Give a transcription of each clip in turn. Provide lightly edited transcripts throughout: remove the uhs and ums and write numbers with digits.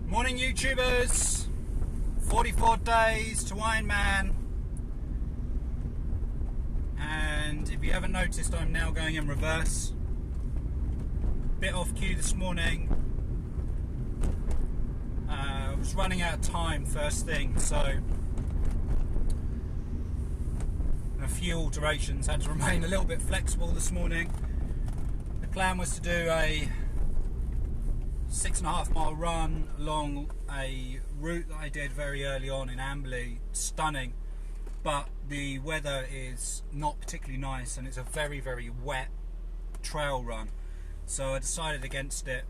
Morning YouTubers, 44 days to Ironman, and if you haven't noticed, I'm now going in reverse. Bit off cue this morning. I was running out of time first thing, so a few alterations, had to remain a little bit flexible this morning. The plan was to do a 6.5 mile run along a route that I did very early on in Amberley. Stunning, but the weather is not particularly nice and it's a very, very wet trail run, so I decided against it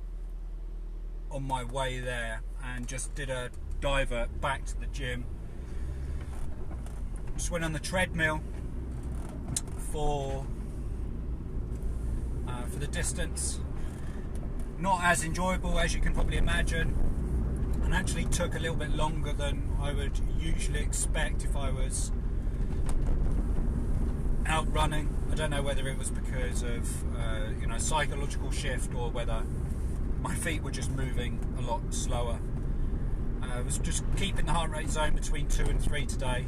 on my way there and just did a divert back to the gym. Just went on the treadmill for the distance. Not as enjoyable as you can probably imagine, and actually took a little bit longer than I would usually expect if I was out running. I don't know whether it was because of psychological shift or whether my feet were just moving a lot slower. I was just keeping the heart rate zone between 2 and 3 today,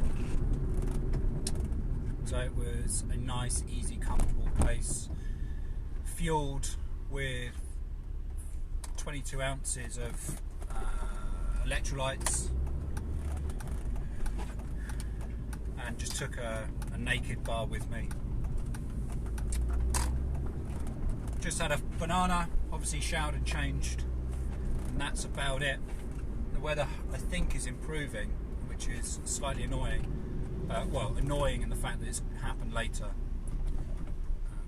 so it was a nice, easy, comfortable pace, fueled with 22 ounces of electrolytes, and just took a naked bar with me. Just had a banana, obviously showered and changed, and that's about it. The weather, I think, is improving, which is slightly annoying. Annoying in the fact that it's happened later,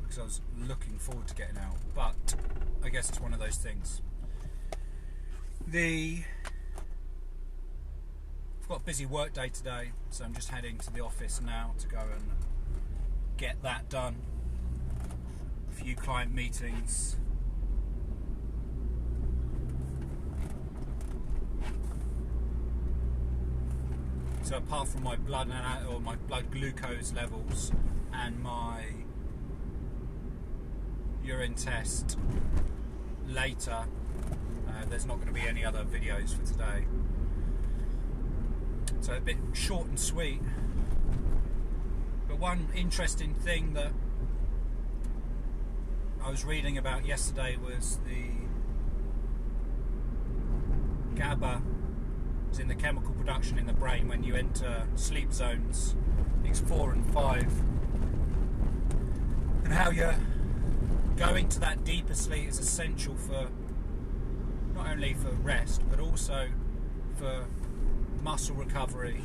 because I was looking forward to getting out, but I guess it's one of those things. I've got a busy work day today, so I'm just heading to the office now to go and get that done. A few client meetings. So apart from my blood glucose levels and my urine test later, there's not going to be any other videos for today. So a bit short and sweet. But one interesting thing that I was reading about yesterday was the GABA is in the chemical production in the brain when you enter sleep zones, I think it's 4 and 5, and how you're going to that deeper sleep is essential for not only for rest but also for muscle recovery,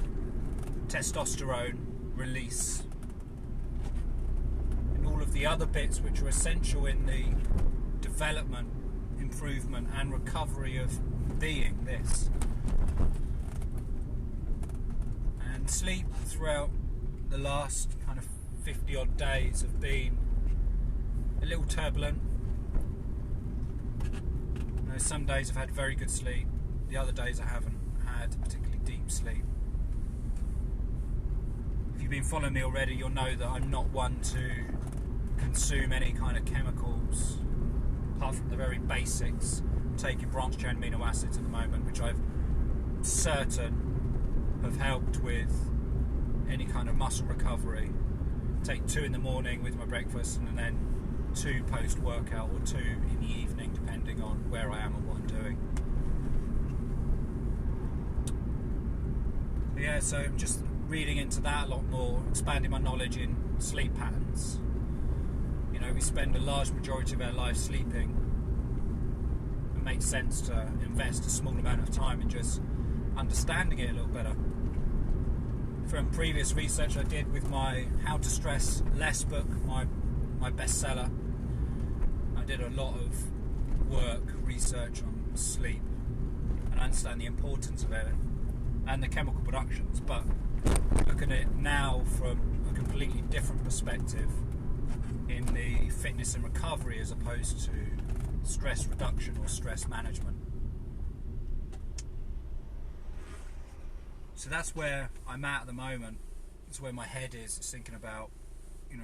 testosterone release, and all of the other bits which are essential in the development, improvement and recovery of being this. And sleep throughout the last kind of 50 odd days have been a little turbulent. Some days I've had very good sleep, the other days I haven't had particularly deep sleep. If you've been following me already, you'll know that I'm not one to consume any kind of chemicals apart from the very basics. I'm taking branched chain amino acids at the moment, which I'm certain have helped with any kind of muscle recovery. Take 2 in the morning with my breakfast, and then 2 post-workout, or 2 in the evening, depending on where I am and what I'm doing. Yeah, so I'm just reading into that a lot more, expanding my knowledge in sleep patterns. You know, we spend a large majority of our life sleeping. It makes sense to invest a small amount of time in just understanding it a little better. From previous research I did with my How to Stress Less book, my bestseller, I did a lot of research on sleep, and I understand the importance of it and the chemical productions, but look at it now from a completely different perspective in the fitness and recovery as opposed to stress reduction or stress management. So that's where I'm at the moment. It's where my head is. It's thinking about,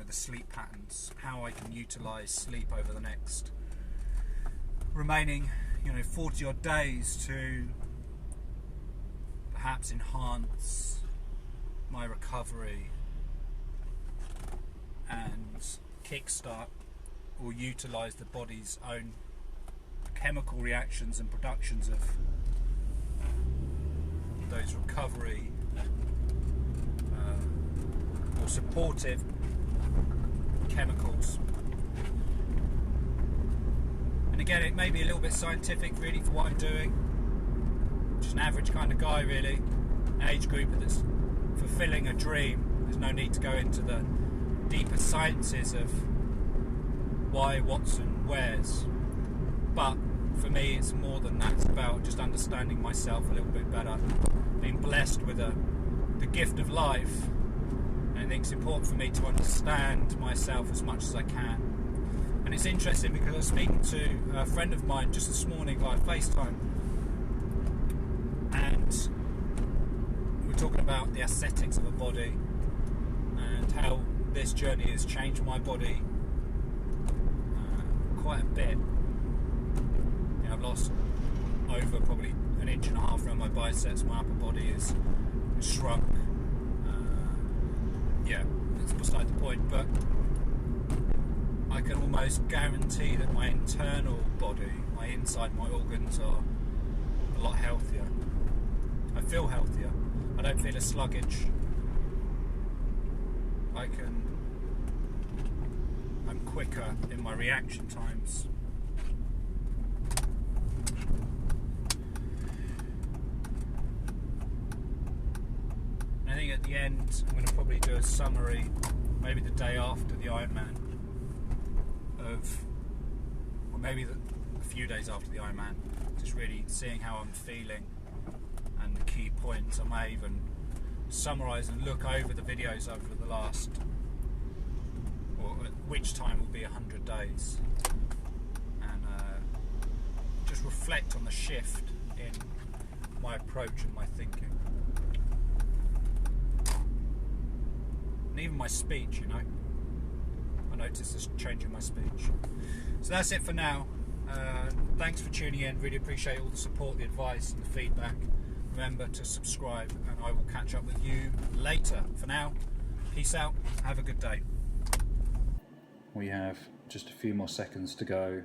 the sleep patterns, how I can utilize sleep over the next remaining 40 odd days to perhaps enhance my recovery and kickstart or utilise the body's own chemical reactions and productions of those recovery or supportive chemicals. And again, it may be a little bit scientific really for what I'm doing. Just an average kind of guy really, an age group that's fulfilling a dream. There's no need to go into the deeper sciences of why, what's and where's. But for me it's more than that. It's about just understanding myself a little bit better, being blessed with the gift of life. And I think it's important for me to understand myself as much as I can. And it's interesting because I was speaking to a friend of mine just this morning via FaceTime, and we were talking about the aesthetics of a body and how this journey has changed my body quite a bit. You know, I've lost over probably 1.5 inches around my biceps. My upper body is shrunk. That's beside the point, but I can almost guarantee that my internal body, my inside, my organs are a lot healthier. I feel healthier. I don't feel as sluggish. I'm quicker in my reaction times. And I think at the end I'm going to probably do a summary, maybe the day after the Ironman, or maybe a few days after the Ironman, just really seeing how I'm feeling and the key points. I may even summarise and look over the videos over the last, or which time will be 100 days, and just reflect on the shift in my approach and my thinking, and even my speech. You know, I noticed this change in my speech. So that's it for now. Thanks for tuning in. Really appreciate all the support, the advice and the feedback. Remember to subscribe, and I will catch up with you later. For now, peace out. Have a good day. We have just a few more seconds to go.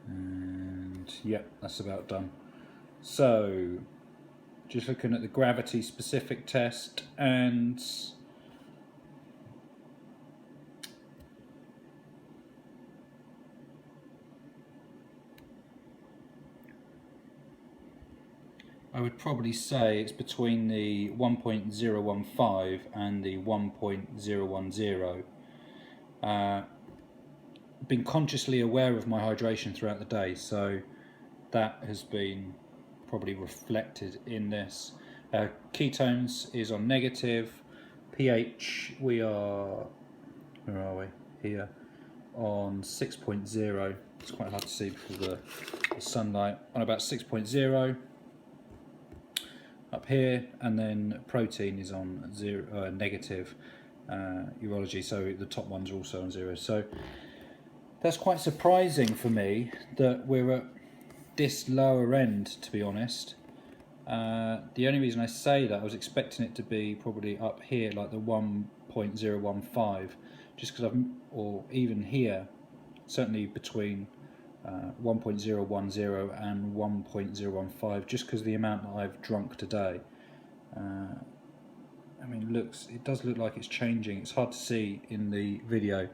And yep, that's about done. So, just looking at the gravity specific test, and I would probably say it's between the 1.015 and the 1.010. Been consciously aware of my hydration throughout the day, so that has been probably reflected in this. Ketones is on negative. pH, we are, where are we? Here, on 6.0. It's quite hard to see because of the sunlight. On about 6.0. Up here, and then protein is on negative. Urology, so the top ones are also on 0. So that's quite surprising for me that we're at this lower end, to be honest. The only reason I say that, I was expecting it to be probably up here, like the 1.015, just because or even here, certainly between 1.010 and 1.015, just because of the amount that I've drunk today. I mean, it does look like it's changing. It's hard to see in the video,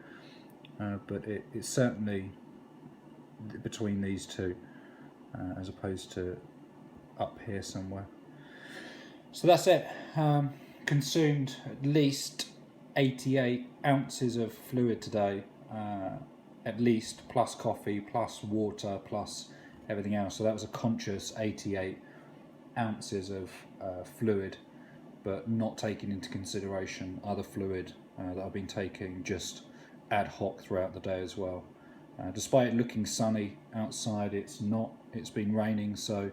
but it's certainly between these two, as opposed to up here somewhere. So that's it. Consumed at least 88 ounces of fluid today, at least, plus coffee, plus water, plus everything else. So that was a conscious 88 ounces of fluid, but not taking into consideration other fluid that I've been taking just ad hoc throughout the day as well. Despite it looking sunny outside, it's not. It's been raining, so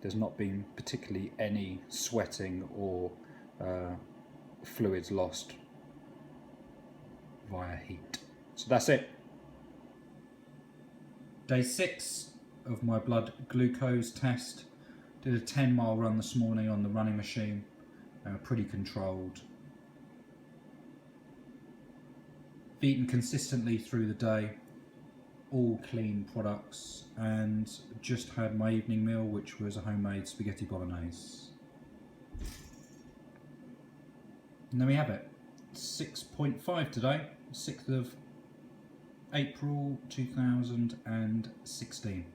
there's not been particularly any sweating or fluids lost via heat. So that's it. Day 6 of my blood glucose test. Did a 10-mile run this morning on the running machine, pretty controlled. Eaten consistently through the day, all clean products, and just had my evening meal, which was a homemade spaghetti bolognese. And there we have it, 6.5 today, 6th of April 2016.